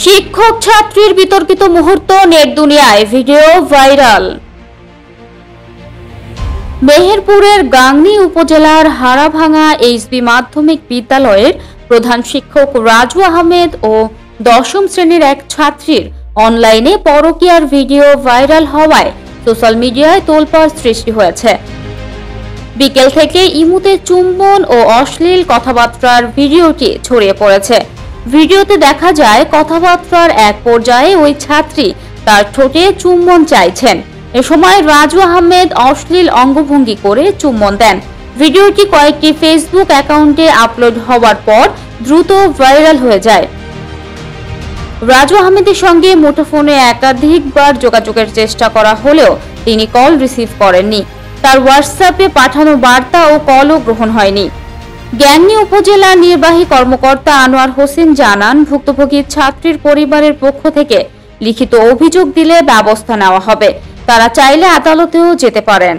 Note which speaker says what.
Speaker 1: শিক্ষক ছাত্রীর বিতর্কিত মুহূর্ত নেট দুনিয়ায় ভিডিও ভাইরাল। মেহেরপুরের গাংনী উপজেলার হাড়াভাঙা এইচবি মাধ্যমিক বিদ্যালয়ের প্রধান শিক্ষক রাজু আহমেদ ও দশম শ্রেণীর এক ছাত্রীর অনলাইনে পরকীয়ার ভিডিও ভাইরাল হওয়ায় সোশ্যাল মিডিয়ায় তোলপাড় সৃষ্টি হয়েছে। বিকেল থেকে ইমুতে চুম্বন ও অশ্লীল কথাবার্তার ভিডিওটি ছড়িয়ে পড়েছে। ভিডিওতে দেখা যায় কথাবার্তার এক পর্যায়ে ওই ছাত্রী তার ঠোঁটে চুম্বন চাইছেন। এ সময় রাজু আহমেদ অশ্লীল অঙ্গভঙ্গি করে চুম্বন দেন। ভিডিওটি কয়েকটি ফেসবুক অ্যাকাউন্টে আপলোড হওয়ার পর দ্রুত ভাইরাল হয়ে যায়। রাজু আহমেদের সঙ্গে মুঠোফোনে একাধিকবার যোগাযোগের চেষ্টা করা হলেও তিনি কল রিসিভ করেননি। তার হোয়াটসঅ্যাপে পাঠানো বার্তা ও কলও গ্রহণ হয়নি। গাংনী উপজেলা নির্বাহী কর্মকর্তা আনোয়ার হোসেন জানান, ভুক্তভোগী ছাত্রীর পরিবারের পক্ষ থেকে লিখিত অভিযোগ দিলে ব্যবস্থা নেওয়া হবে। তারা চাইলে আদালতেও যেতে পারেন।